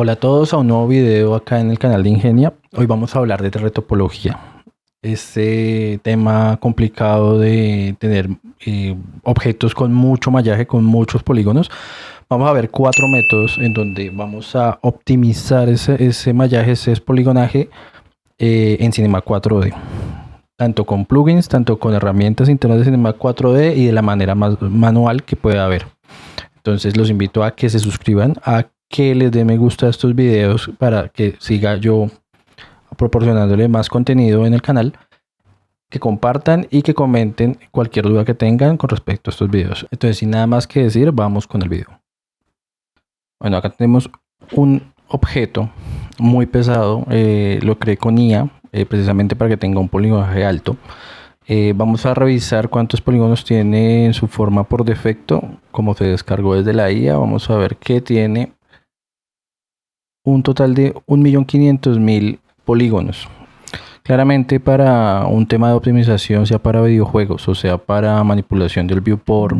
Hola a todos a un nuevo video acá en el canal de Ingenia. Hoy vamos a hablar de retopología. Este tema complicado de tener objetos con mucho mallaje, con muchos polígonos. Vamos a ver 4 métodos en donde vamos a optimizar ese mallaje, ese poligonaje en Cinema 4D. Tanto con plugins, tanto con herramientas internas de Cinema 4D y de la manera más manual que pueda haber. Entonces los invito a que se suscriban, a que les dé me gusta a estos videos para que siga yo proporcionándole más contenido en el canal, que compartan y que comenten cualquier duda que tengan con respecto a estos videos. Entonces, sin nada más que decir, vamos con el video. Bueno, acá tenemos un objeto muy pesado, lo creé con IA, precisamente para que tenga un poligonaje alto. Vamos a revisar cuántos polígonos tiene en su forma por defecto, como se descargó desde la IA. Vamos a ver que tiene un total de 1.500.000 polígonos. Claramente, para un tema de optimización, sea para videojuegos o sea para manipulación del viewport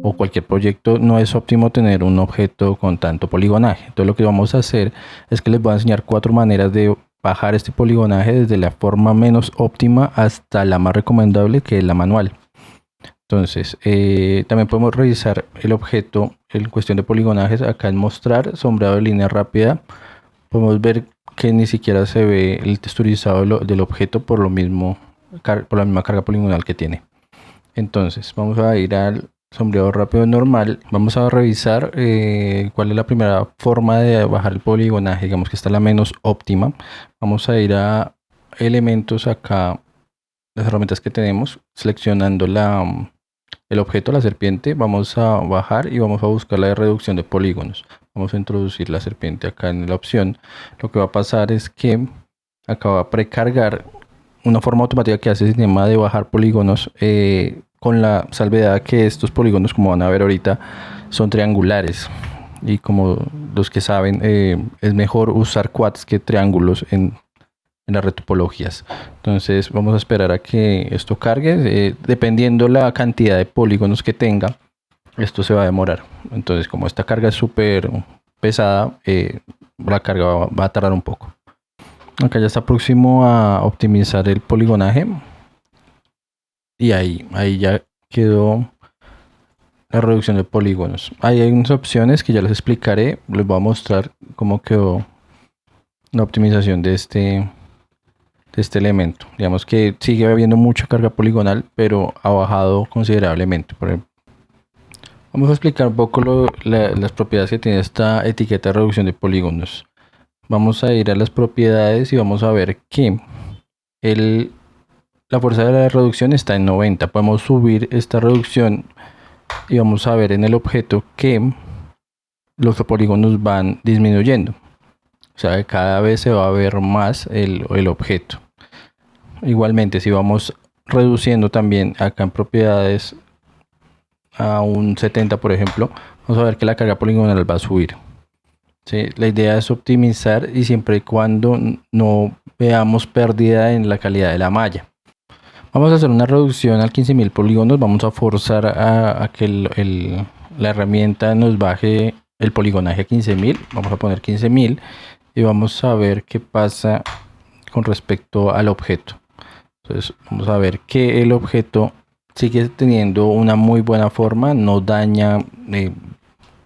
o cualquier proyecto, no es óptimo tener un objeto con tanto poligonaje. Entonces lo que vamos a hacer es que les voy a enseñar 4 maneras de bajar este poligonaje desde la forma menos óptima hasta la más recomendable, que es la manual. Entonces también podemos revisar el objeto en cuestión de poligonajes. Acá en mostrar sombreado de línea rápida podemos ver que ni siquiera se ve el texturizado del objeto por la misma carga poligonal que tiene. Entonces vamos a ir al sombreado rápido normal. Vamos a revisar cuál es la primera forma de bajar el poligonaje, digamos que está la menos óptima. Vamos a ir a elementos, acá las herramientas que tenemos, seleccionando el objeto, la serpiente. Vamos a bajar y vamos a buscar la de reducción de polígonos. Vamos a introducir la serpiente acá en la opción. Lo que va a pasar es que acá va a precargar una forma automática que hace el sistema de bajar polígonos, con la salvedad que estos polígonos, como van a ver ahorita, son triangulares, y como los que saben, es mejor usar quads que triángulos en las retopologías. Entonces vamos a esperar a que esto cargue. Dependiendo la cantidad de polígonos que tenga, esto se va a demorar. Entonces, como esta carga es súper pesada, la carga va a tardar un poco. Acá ya está próximo a optimizar el poligonaje, y ahí ya quedó la reducción de polígonos. Ahí hay unas opciones que ya les explicaré. Les voy a mostrar cómo quedó la optimización de este elemento. Digamos que sigue habiendo mucha carga poligonal, pero ha bajado considerablemente. Por ejemplo, vamos a explicar un poco las propiedades que tiene esta etiqueta de reducción de polígonos. Vamos a ir a las propiedades y vamos a ver que la fuerza de la reducción está en 90. Podemos subir esta reducción y vamos a ver en el objeto que los polígonos van disminuyendo. O sea que cada vez se va a ver más el objeto. Igualmente, si vamos reduciendo también acá en propiedades a un 70, por ejemplo, vamos a ver que la carga poligonal va a subir. ¿Sí? La idea es optimizar y siempre y cuando no veamos pérdida en la calidad de la malla. Vamos a hacer una reducción al 15.000 polígonos. Vamos a forzar a que la herramienta nos baje el poligonaje a 15.000. Vamos a poner 15.000 y vamos a ver qué pasa con respecto al objeto. Entonces vamos a ver que el objeto sigue teniendo una muy buena forma, no daña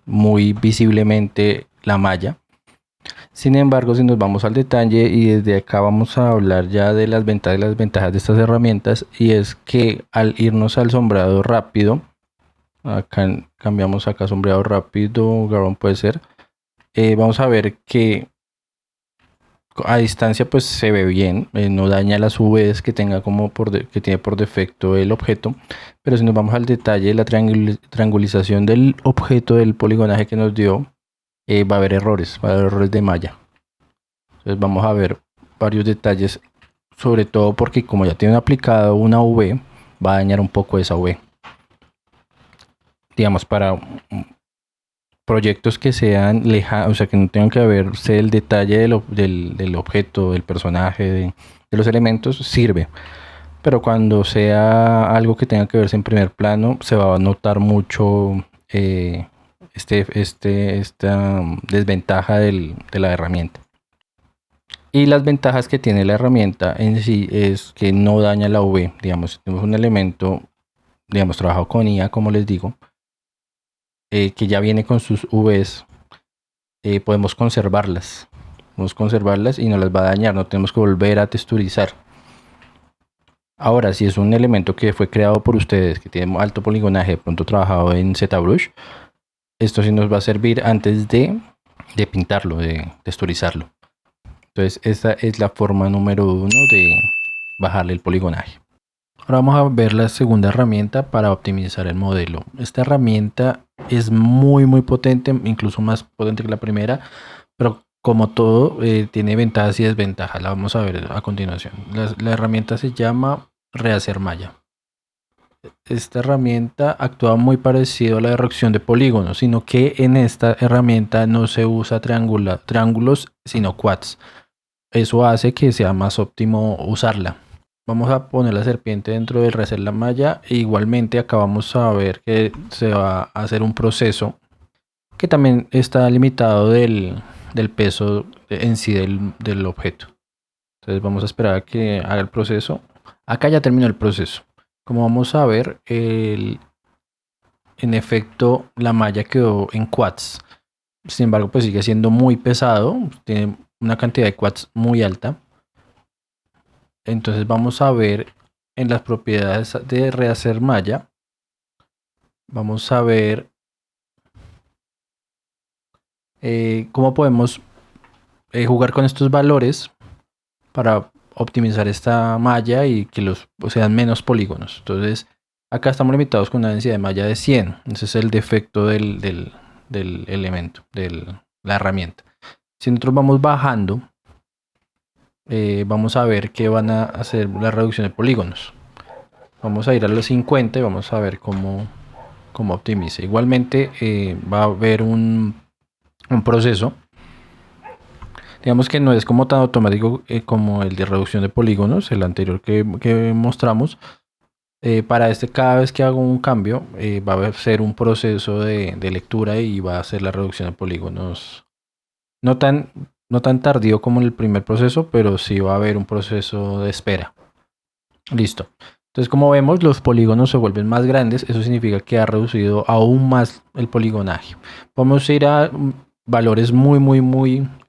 muy visiblemente la malla. Sin embargo, si nos vamos al detalle y desde acá vamos a hablar ya de las ventajas y las desventajas de estas herramientas, y es que al irnos al sombreado rápido, acá cambiamos acá sombreado rápido, Garon puede ser, vamos a ver que a distancia pues se ve bien, no daña las UVs que tenga que tiene por defecto el objeto. Pero si nos vamos al detalle de la triangulización del objeto, del poligonaje que nos dio, va a haber errores de malla. Entonces vamos a ver varios detalles, sobre todo porque como ya tiene aplicado una UV, va a dañar un poco esa UV. Digamos, para proyectos que sean lejanos, o sea que no tengan que verse el detalle del objeto, del personaje, de los elementos, sirve. Pero cuando sea algo que tenga que verse en primer plano, se va a notar mucho esta desventaja de la herramienta. Y las ventajas que tiene la herramienta en sí es que no daña la UV. Digamos, si tenemos un elemento, digamos, trabajado con IA, como les digo, que ya viene con sus UVs, podemos conservarlas. Podemos conservarlas y no las va a dañar, no tenemos que volver a texturizar. Ahora, si es un elemento que fue creado por ustedes, que tiene alto poligonaje, de pronto trabajado en ZBrush, esto sí nos va a servir antes de pintarlo, de texturizarlo. Entonces, esta es la forma número 1 de bajarle el poligonaje. Ahora vamos a ver la segunda herramienta para optimizar el modelo. Esta herramienta es muy potente, incluso más potente que la primera, pero como todo tiene ventajas y desventajas. La vamos a ver a continuación. La herramienta se llama Rehacer Malla. Esta herramienta actúa muy parecido a la de reducción de polígonos, sino que en esta herramienta no se usa triángulos, sino quads. Eso hace que sea más óptimo usarla. Vamos a poner la serpiente dentro del rehacer la malla. E igualmente acá vamos a ver que se va a hacer un proceso que también está limitado del peso en sí del objeto. Entonces vamos a esperar a que haga el proceso. Acá ya terminó el proceso. Como vamos a ver, en efecto la malla quedó en quads. Sin embargo, pues sigue siendo muy pesado. Tiene una cantidad de quads muy alta. Entonces vamos a ver en las propiedades de rehacer malla. Vamos a ver cómo podemos jugar con estos valores para optimizar esta malla y que los sean menos polígonos. Entonces acá estamos limitados con una densidad de malla de 100. Ese es el defecto del elemento, de la herramienta. Si nosotros vamos bajando, vamos a ver que van a hacer la reducción de polígonos. Vamos a ir a los 50 y vamos a ver cómo optimiza. Igualmente va a haber un proceso. Digamos que no es como tan automático como el de reducción de polígonos, el anterior que mostramos. Para este, cada vez que hago un cambio, va a ser un proceso de lectura y va a hacer la reducción de polígonos. No tan tardío como en el primer proceso, pero sí va a haber un proceso de espera. Listo. Entonces, como vemos, los polígonos se vuelven más grandes. Eso significa que ha reducido aún más el poligonaje. Vamos a ir a valores muy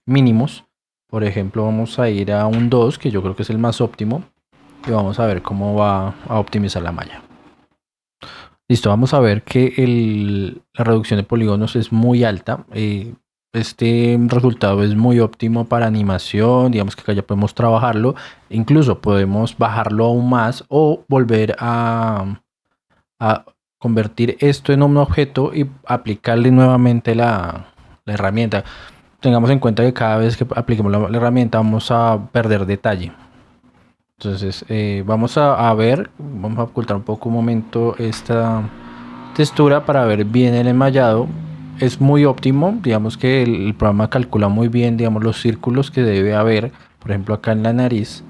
mínimos. Por ejemplo, vamos a ir a un 2, que yo creo que es el más óptimo. Y vamos a ver cómo va a optimizar la malla. Listo, vamos a ver que la reducción de polígonos es muy alta. Este resultado es muy óptimo para animación. Digamos que acá ya podemos trabajarlo. Incluso podemos bajarlo aún más o volver a convertir esto en un objeto y aplicarle nuevamente la herramienta. Tengamos en cuenta que cada vez que apliquemos la herramienta vamos a perder detalle. Entonces vamos a ver, vamos a ocultar un poco un momento esta textura para ver bien el enmallado. Es muy óptimo, digamos que el programa calcula muy bien, digamos, los círculos que debe haber. Por ejemplo, acá en la nariz,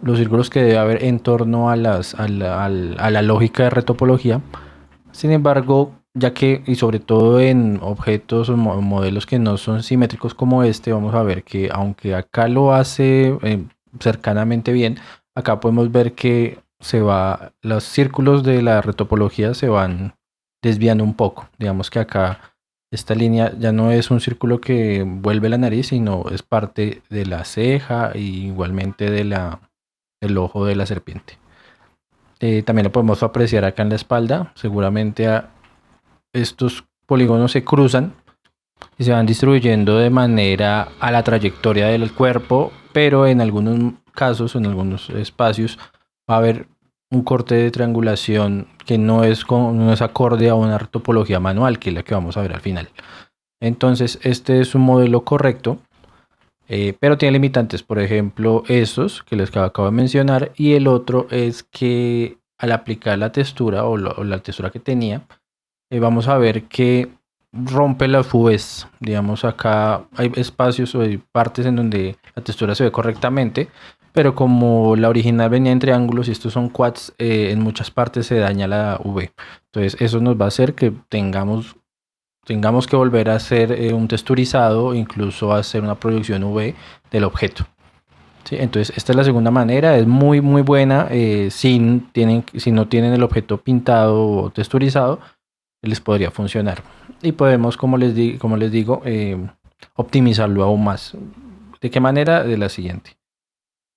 los círculos que debe haber en torno a la lógica de retopología. Sin embargo, ya que, y sobre todo en objetos o modelos que no son simétricos como este, vamos a ver que aunque acá lo hace cercanamente bien, acá podemos ver que los círculos de la retopología se van desviando un poco. Digamos que acá esta línea ya no es un círculo que vuelve la nariz, sino es parte de la ceja y igualmente del ojo de la serpiente. También lo podemos apreciar acá en la espalda. Seguramente estos polígonos se cruzan y se van distribuyendo de manera a la trayectoria del cuerpo, pero en algunos casos, en algunos espacios, va a haber un corte de triangulación que no es acorde a una topología manual, que es la que vamos a ver al final. Entonces, este es un modelo correcto, pero tiene limitantes. Por ejemplo, estos que les acabo de mencionar, y el otro es que al aplicar la textura o la textura que tenía, vamos a ver que rompe las UVs. Digamos, acá hay espacios o hay partes en donde la textura se ve correctamente, pero como la original venía en triángulos y estos son quads, en muchas partes se daña la UV. Entonces eso nos va a hacer que tengamos tengamos que volver a hacer un texturizado, incluso hacer una proyección UV del objeto. ¿Sí? Entonces esta es la segunda manera, es muy buena. Si no tienen el objeto pintado o texturizado, les podría funcionar. Y podemos, como les digo, optimizarlo aún más. ¿De qué manera? De la siguiente.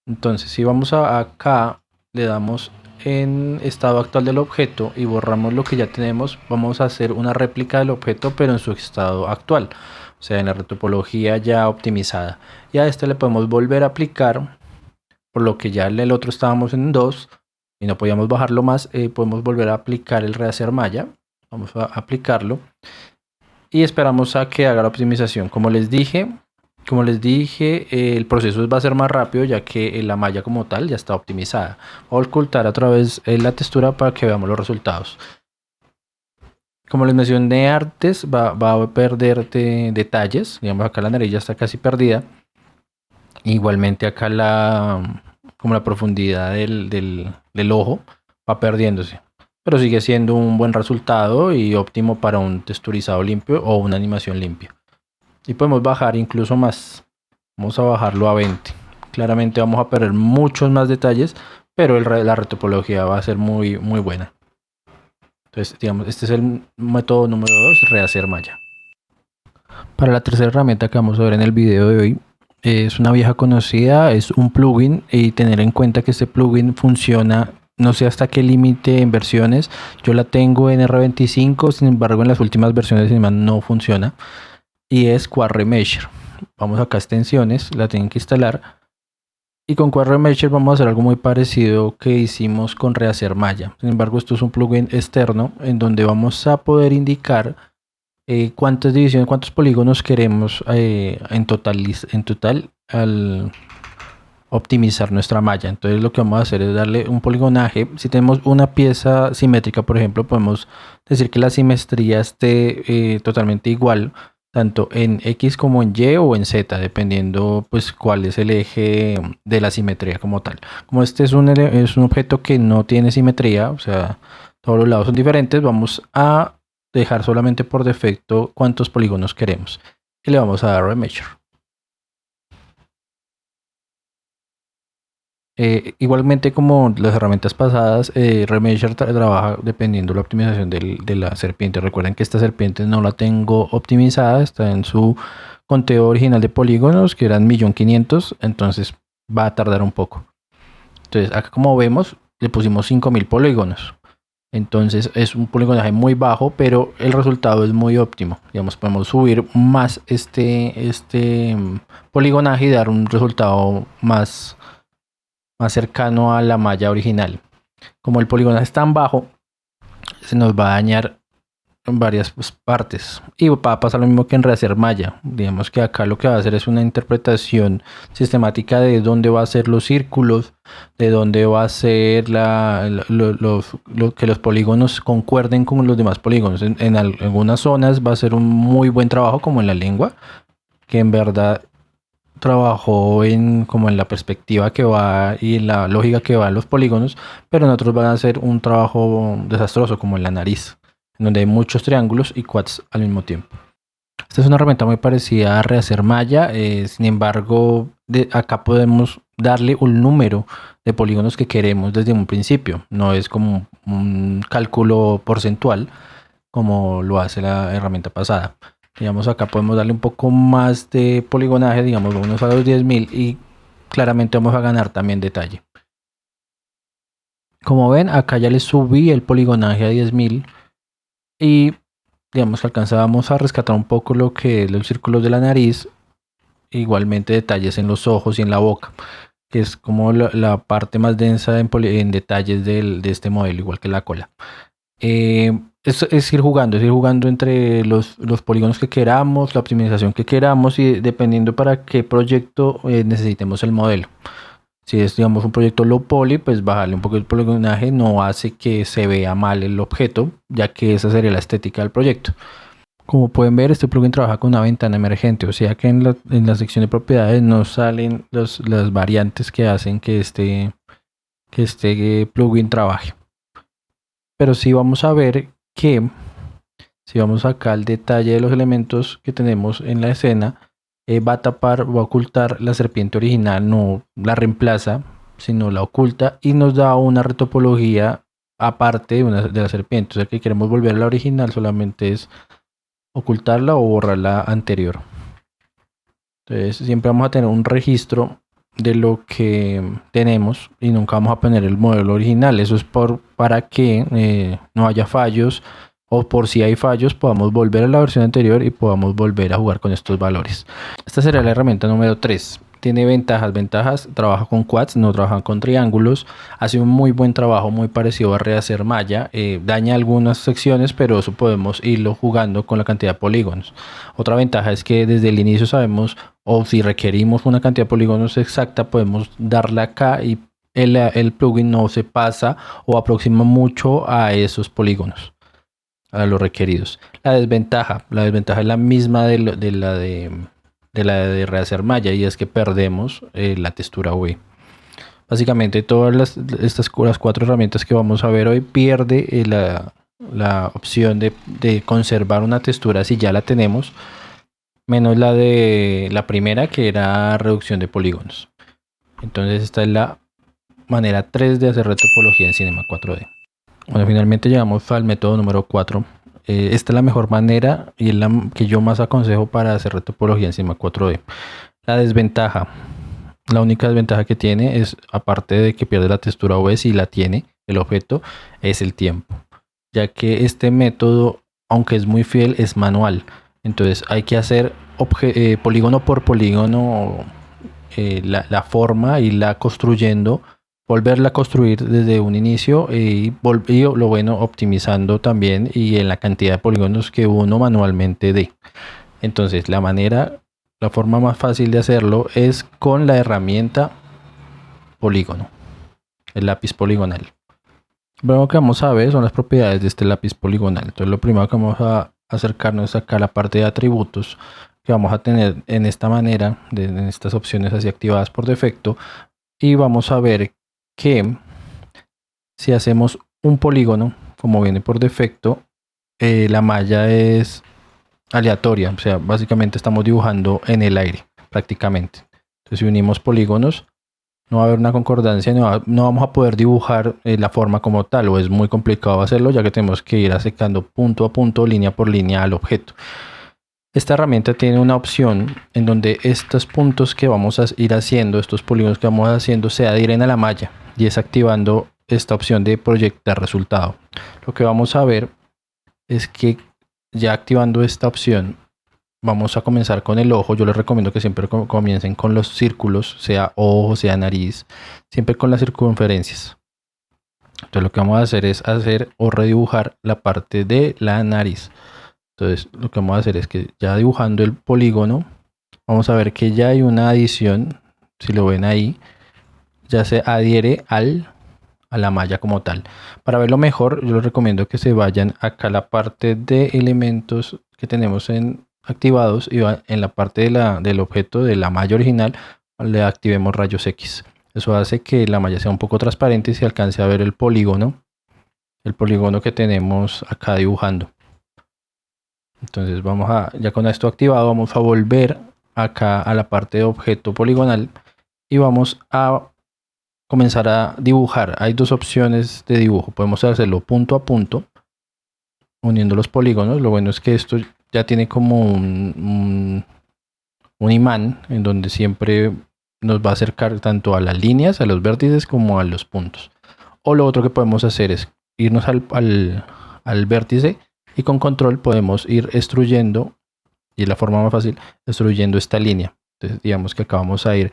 Entonces, si vamos acá, le damos en estado actual del objeto y borramos lo que ya tenemos, vamos a hacer una réplica del objeto, pero en su estado actual, o sea, en la retopología ya optimizada. Y a este le podemos volver a aplicar, por lo que ya en el otro estábamos en 2 y no podíamos bajarlo más, podemos volver a aplicar el rehacer malla. Vamos a aplicarlo y esperamos a que haga la optimización. Como les dije, el proceso va a ser más rápido, ya que la malla como tal ya está optimizada. Voy a ocultar otra vez la textura para que veamos los resultados. Como les mencioné antes, va a perder detalles. Digamos, acá la nariz ya está casi perdida. Igualmente acá como la profundidad del ojo va perdiéndose, pero sigue siendo un buen resultado y óptimo para un texturizado limpio o una animación limpia. Y podemos bajar incluso más. Vamos a bajarlo a 20. Claramente vamos a perder muchos más detalles, pero la retopología va a ser muy buena. Entonces, digamos, este es el método número 2, rehacer malla. Para la tercera herramienta que vamos a ver en el video de hoy, es una vieja conocida, es un plugin, y tener en cuenta que este plugin funciona, no sé hasta qué límite en versiones. Yo la tengo en R25, sin embargo en las últimas versiones no funciona, y es Quarry Mesher. Vamos acá a extensiones, la tienen que instalar, y con Quarry Mesher vamos a hacer algo muy parecido que hicimos con rehacer malla. Sin embargo, esto es un plugin externo en donde vamos a poder indicar cuántas divisiones, cuántos polígonos queremos en total al optimizar nuestra malla. Entonces lo que vamos a hacer es darle un poligonaje. Si tenemos una pieza simétrica, por ejemplo, podemos decir que la simetría esté totalmente igual, tanto en X como en Y o en Z, dependiendo pues cuál es el eje de la simetría como tal. Como este es un objeto que no tiene simetría, o sea, todos los lados son diferentes, vamos a dejar solamente por defecto cuántos polígonos queremos y le vamos a dar Remeasure. Igualmente, como las herramientas pasadas, Remeasure trabaja dependiendo de la optimización de la serpiente. Recuerden que esta serpiente no la tengo optimizada, está en su conteo original de polígonos, que eran 1.500.000, entonces va a tardar un poco. Entonces acá, como vemos, le pusimos 5.000 polígonos. Entonces es un poligonaje muy bajo, pero el resultado es muy óptimo. Digamos, podemos subir más este poligonaje y dar un resultado más cercano a la malla original. Como el poligonaje es tan bajo, se nos va a dañar en varias partes. Y va a pasar lo mismo que en rehacer malla. Digamos que acá lo que va a hacer es una interpretación sistemática de dónde va a ser los círculos, de dónde va a ser que los polígonos concuerden con los demás polígonos. En algunas zonas va a ser un muy buen trabajo, como en la lengua, que en verdad trabajó como en la perspectiva que va y en la lógica que va en los polígonos, pero en otros van a hacer un trabajo desastroso, como en la nariz, en donde hay muchos triángulos y quads al mismo tiempo. Esta es una herramienta muy parecida a rehacer malla, sin embargo, acá podemos darle un número de polígonos que queremos desde un principio. No es como un cálculo porcentual como lo hace la herramienta pasada. Digamos, acá podemos darle un poco más de poligonaje, digamos, unos a los 10.000, y claramente vamos a ganar también detalle. Como ven, acá ya le subí el poligonaje a 10.000 y digamos que alcanzábamos a rescatar un poco lo que es los círculos de la nariz, igualmente detalles en los ojos y en la boca, que es como la parte más densa en detalles de este modelo, igual que la cola. Es ir jugando entre los polígonos que queramos, la optimización que queramos, y dependiendo para qué proyecto necesitemos el modelo. Si es, digamos, un proyecto low poly, pues bajarle un poco el poligonaje no hace que se vea mal el objeto, ya que esa sería la estética del proyecto. Como pueden ver, este plugin trabaja con una ventana emergente, o sea que en la sección de propiedades no salen las variantes que hacen que este plugin trabaje. Pero sí vamos a ver que Si vamos acá al detalle de los elementos que tenemos en la escena, va a tapar, va a ocultar la serpiente original, no la reemplaza, sino la oculta y nos da una retopología aparte de la serpiente. O sea que queremos volver a la original, solamente es ocultarla o borrar la anterior. Entonces siempre vamos a tener un registro de lo que tenemos y nunca vamos a poner el modelo original. Eso es para que no haya fallos, o por si hay fallos podamos volver a la versión anterior y podamos volver a jugar con estos valores. Esta será la herramienta número 3. Tiene ventajas, trabaja con quads, no trabaja con triángulos, hace un muy buen trabajo, muy parecido a rehacer malla, daña algunas secciones, pero eso podemos irlo jugando con la cantidad de polígonos. Otra ventaja es que desde el inicio sabemos, o si requerimos una cantidad de polígonos exacta, podemos darle acá y el plugin no se pasa o aproxima mucho a esos polígonos, a los requeridos. La desventaja es la misma de la de rehacer malla, y es que perdemos la textura UV. Básicamente todas las 4 herramientas que vamos a ver hoy pierde la opción de conservar una textura si ya la tenemos, menos la de la primera, que era reducción de polígonos. Entonces esta es la manera 3 de hacer retopología en Cinema 4D. Bueno, finalmente llegamos al método número 4. Esta es la mejor manera y es la que yo más aconsejo para hacer retopología en Cinema 4D. La desventaja, la única desventaja que tiene es, aparte de que pierde la textura UV, si la tiene el objeto, es el tiempo, ya que este método, aunque es muy fiel, es manual. Entonces hay que hacer polígono por polígono la forma, y la construyendo, volverla a construir desde un inicio y lo bueno, optimizando también y en la cantidad de polígonos que uno manualmente dé. Entonces la forma más fácil de hacerlo es con la herramienta polígono, el lápiz poligonal. Lo primero que vamos a ver son las propiedades de este lápiz poligonal. Entonces lo primero que vamos a acercarnos acá a la parte de atributos, que vamos a tener en esta manera, en estas opciones así activadas por defecto, y vamos a ver que si hacemos un polígono, como viene por defecto, la malla es aleatoria, o sea, básicamente estamos dibujando en el aire prácticamente. Entonces si unimos polígonos, no va a haber una concordancia, no vamos a poder dibujar la forma como tal, o es muy complicado hacerlo, ya que tenemos que ir acercando punto a punto, línea por línea al objeto. Esta herramienta tiene una opción en donde estos puntos que vamos a ir haciendo, estos polígonos que vamos haciendo, se adhieren a la malla, y es activando esta opción de proyectar resultado. Lo que vamos a ver es que ya activando esta opción, vamos a comenzar con el ojo. Yo les recomiendo que siempre comiencen con los círculos, sea ojo, sea nariz, siempre con las circunferencias. Entonces lo que vamos a hacer es hacer o redibujar la parte de la nariz. Entonces lo que vamos a hacer es que ya dibujando el polígono, vamos a ver que ya hay una adición. Si lo ven ahí, ya se adhiere a la malla como tal. Para verlo mejor, yo les recomiendo que se vayan acá a la parte de elementos que tenemos activados, y en la parte del objeto de la malla original le activemos rayos X. Eso hace que la malla sea un poco transparente y se alcance a ver el polígono que tenemos acá dibujando. Entonces ya con esto activado, vamos a volver acá a la parte de objeto poligonal y vamos a comenzar a dibujar. Hay 2 opciones de dibujo. Podemos hacerlo punto a punto, uniendo los polígonos. Lo bueno es que esto ya tiene como un imán, en donde siempre nos va a acercar tanto a las líneas, a los vértices, como a los puntos. O lo otro que podemos hacer es irnos al vértice, y con control podemos ir extruyendo, y es la forma más fácil, extruyendo esta línea. Entonces digamos que acá vamos a ir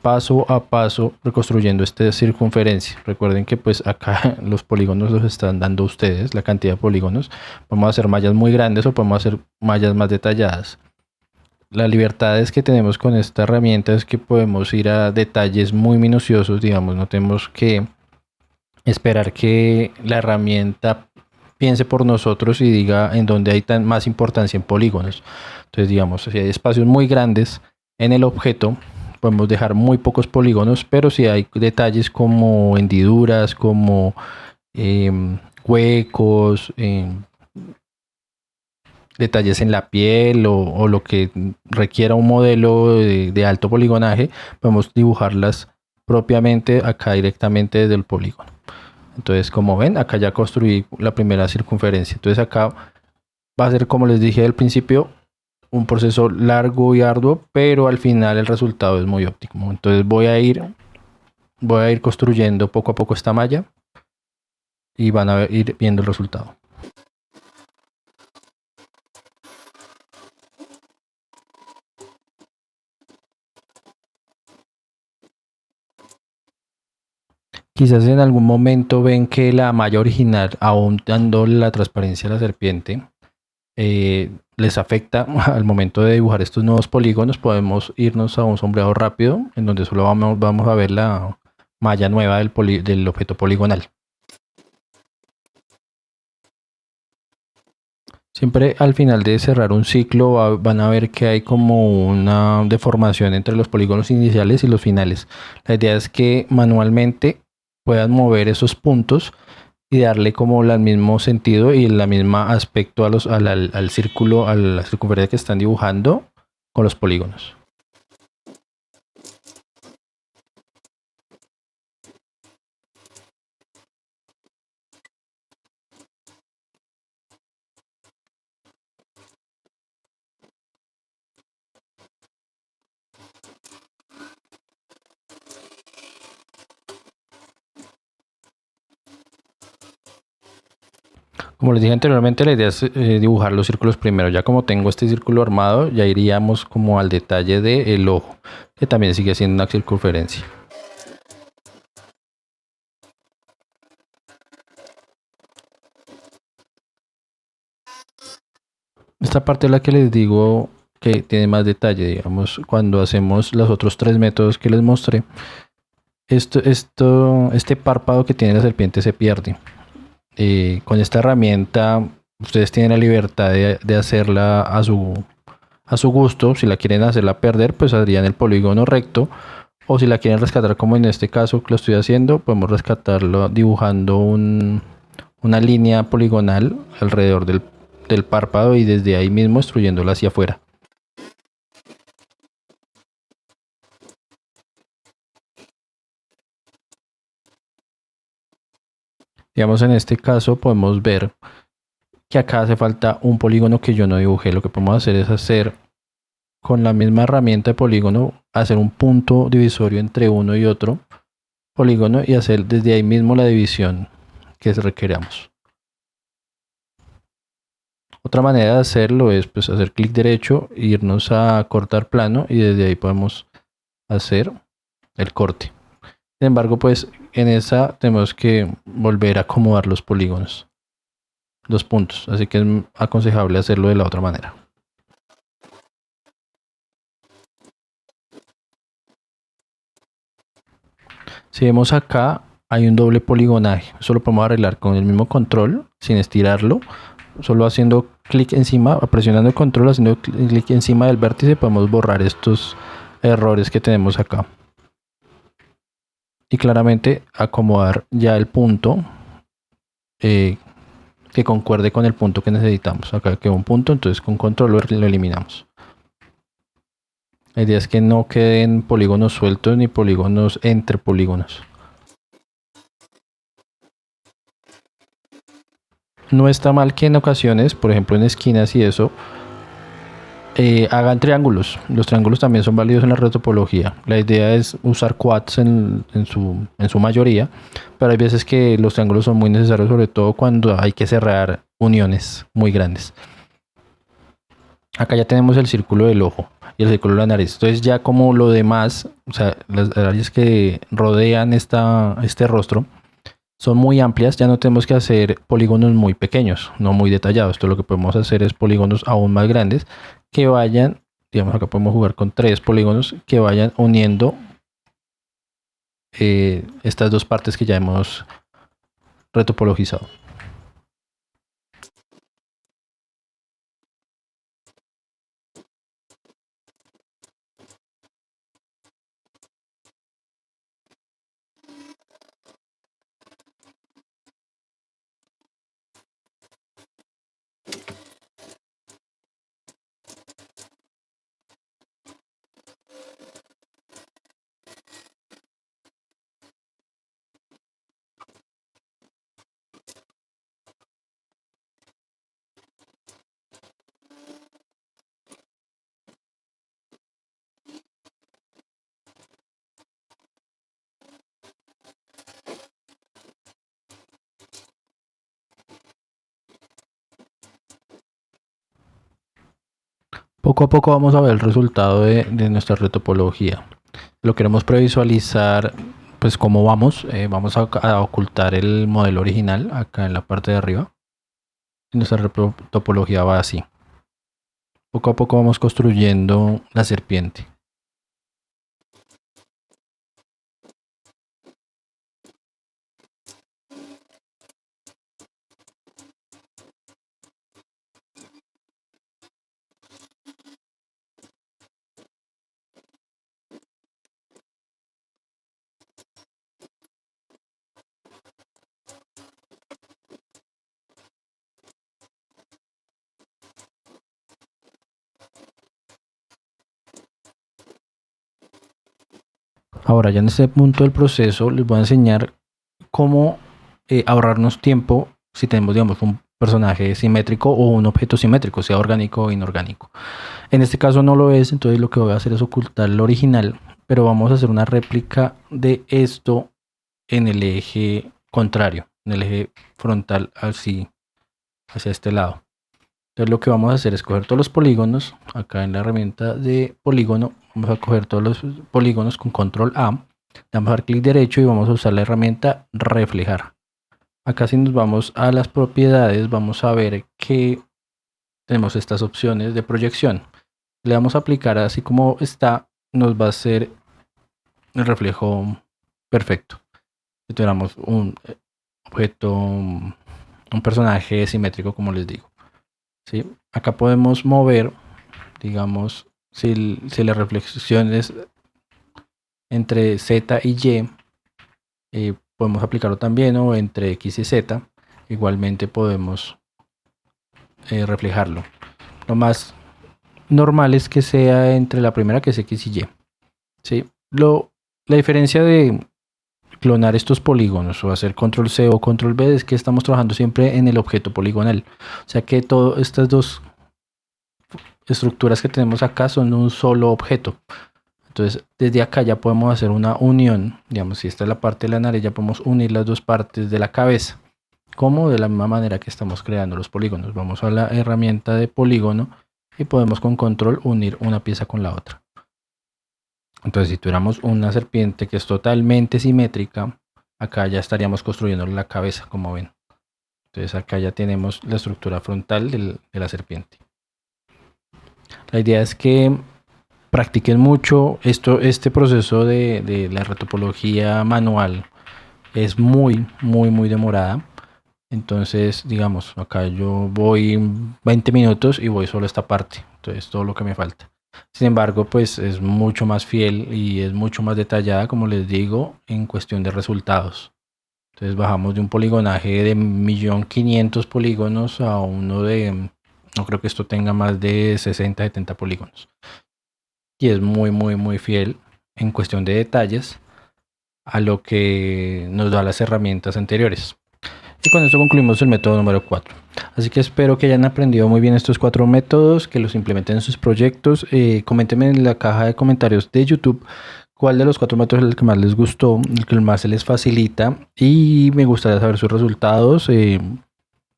paso a paso reconstruyendo esta circunferencia. Recuerden que pues acá los polígonos los están dando ustedes, la cantidad de polígonos. Podemos hacer mallas muy grandes o podemos hacer mallas más detalladas. La libertad es que tenemos con esta herramienta es que podemos ir a detalles muy minuciosos, digamos, no tenemos que esperar que la herramienta piense por nosotros y diga en dónde hay más importancia en polígonos. Entonces, digamos, si hay espacios muy grandes en el objeto, podemos dejar muy pocos polígonos, pero si hay detalles como hendiduras, como huecos, detalles en la piel o lo que requiera un modelo de alto poligonaje, podemos dibujarlas propiamente acá directamente desde el polígono. Entonces, como ven, acá ya construí la primera circunferencia. Entonces acá va a ser, como les dije al principio, un proceso largo y arduo, pero al final el resultado es muy óptimo. Entonces voy a ir construyendo poco a poco esta malla y van a ir viendo el resultado. Quizás en algún momento ven que la malla original, aún dando la transparencia a la serpiente, les afecta al momento de dibujar estos nuevos polígonos. Podemos irnos a un sombreado rápido en donde solo vamos a ver la malla nueva del objeto poligonal. Siempre al final de cerrar un ciclo van a ver que hay como una deformación entre los polígonos iniciales y los finales. La idea es que manualmente puedan mover esos puntos y darle como el mismo sentido y el mismo aspecto al círculo, a la circunferencia que están dibujando con los polígonos. Como les dije anteriormente, la idea es dibujar los círculos primero. Ya como tengo este círculo armado, ya iríamos como al detalle del ojo, que también sigue siendo una circunferencia. Esta parte es la que les digo que tiene más detalle, digamos, cuando hacemos los otros tres métodos que les mostré. Este párpado que tiene la serpiente se pierde. Con esta herramienta ustedes tienen la libertad de hacerla a su gusto. Si la quieren hacerla perder, pues harían el polígono recto. O si la quieren rescatar, como en este caso que lo estoy haciendo, podemos rescatarlo dibujando una línea poligonal alrededor del párpado y desde ahí mismo extruyéndola hacia afuera. Digamos, en este caso podemos ver que acá hace falta un polígono que yo no dibujé. Lo que podemos hacer es hacer con la misma herramienta de polígono, hacer un punto divisorio entre uno y otro polígono y hacer desde ahí mismo la división que requeramos. Otra manera de hacerlo es pues hacer clic derecho, irnos a cortar plano y desde ahí podemos hacer el corte. Sin embargo, pues en esa tenemos que volver a acomodar los polígonos, los puntos, así que es aconsejable hacerlo de la otra manera. Si vemos acá, hay un doble poligonaje. Eso lo podemos arreglar con el mismo control, sin estirarlo. Solo haciendo clic encima, presionando el control, haciendo clic encima del vértice, podemos borrar estos errores que tenemos acá. Y claramente acomodar ya el punto que concuerde con el punto que necesitamos. Acá quedó un punto, entonces con control lo eliminamos. La idea es que no queden polígonos sueltos ni polígonos entre polígonos. No está mal que en ocasiones, por ejemplo en esquinas y eso, hagan triángulos. Los triángulos también son válidos en la retopología. La idea es usar quads en su mayoría, pero hay veces que los triángulos son muy necesarios, sobre todo cuando hay que cerrar uniones muy grandes. Acá ya tenemos el círculo del ojo y el círculo de la nariz. Entonces ya como lo demás, o sea, las áreas que rodean este rostro son muy amplias, ya no tenemos que hacer polígonos muy pequeños, no muy detallados. Esto lo que podemos hacer es polígonos aún más grandes que vayan, digamos acá podemos jugar con 3 polígonos que vayan uniendo estas dos partes que ya hemos retopologizado. Poco a poco vamos a ver el resultado de nuestra retopología. Lo queremos previsualizar, pues cómo vamos. Vamos a ocultar el modelo original acá en la parte de arriba. Y nuestra retopología va así. Poco a poco vamos construyendo la serpiente. Ahora ya en este punto del proceso les voy a enseñar cómo ahorrarnos tiempo si tenemos, digamos, un personaje simétrico o un objeto simétrico, sea orgánico o inorgánico. En este caso no lo es, entonces lo que voy a hacer es ocultar el original, pero vamos a hacer una réplica de esto en el eje contrario, en el eje frontal así, hacia este lado. Entonces lo que vamos a hacer es coger todos los polígonos, acá en la herramienta de polígono, vamos a coger todos los polígonos con control A, damos a dar clic derecho y vamos a usar la herramienta reflejar. Acá si nos vamos a las propiedades vamos a ver que tenemos estas opciones de proyección. Le vamos a aplicar así como está, nos va a hacer el reflejo perfecto. Si tuviéramos un objeto, un personaje simétrico como les digo. ¿Sí? Acá podemos mover, digamos, si la reflexión es entre Z y Y, podemos aplicarlo también o entre X y Z. Igualmente podemos reflejarlo. Lo más normal es que sea entre la primera, que es X y Y. ¿Sí? La diferencia de clonar estos polígonos o hacer control C o control V es que estamos trabajando siempre en el objeto poligonal. O sea que todas estas dos estructuras que tenemos acá son un solo objeto. Entonces desde acá ya podemos hacer una unión. Digamos, si esta es la parte de la nariz, ya podemos unir las dos partes de la cabeza. Como de la misma manera que estamos creando los polígonos. Vamos a la herramienta de polígono y podemos con control unir una pieza con la otra. Entonces si tuviéramos una serpiente que es totalmente simétrica, acá ya estaríamos construyendo la cabeza, como ven. Entonces acá ya tenemos la estructura frontal de la serpiente. La idea es que practiquen mucho este proceso de la retopología manual. Es muy demorada. Entonces, digamos, acá yo voy 20 minutos y voy solo a esta parte. Entonces, todo lo que me falta. Sin embargo, pues es mucho más fiel y es mucho más detallada, como les digo, en cuestión de resultados. Entonces bajamos de un poligonaje de 1.500.000 polígonos a uno de, no creo que esto tenga más de 60-70 polígonos. Y es muy fiel en cuestión de detalles a lo que nos da las herramientas anteriores. Y con esto concluimos el método número 4. Así que espero que hayan aprendido muy bien estos 4 métodos, que los implementen en sus proyectos. Coméntenme en la caja de comentarios de YouTube cuál de los 4 métodos es el que más les gustó, el que más se les facilita. Y me gustaría saber sus resultados.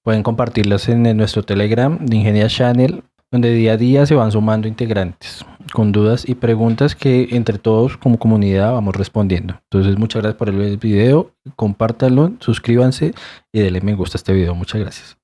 Pueden compartirlas en nuestro Telegram de Ingenia Channel, donde día a día se van sumando integrantes con dudas y preguntas que entre todos como comunidad vamos respondiendo. Entonces muchas gracias por el video, compártanlo, suscríbanse y denle me gusta a este video. Muchas gracias.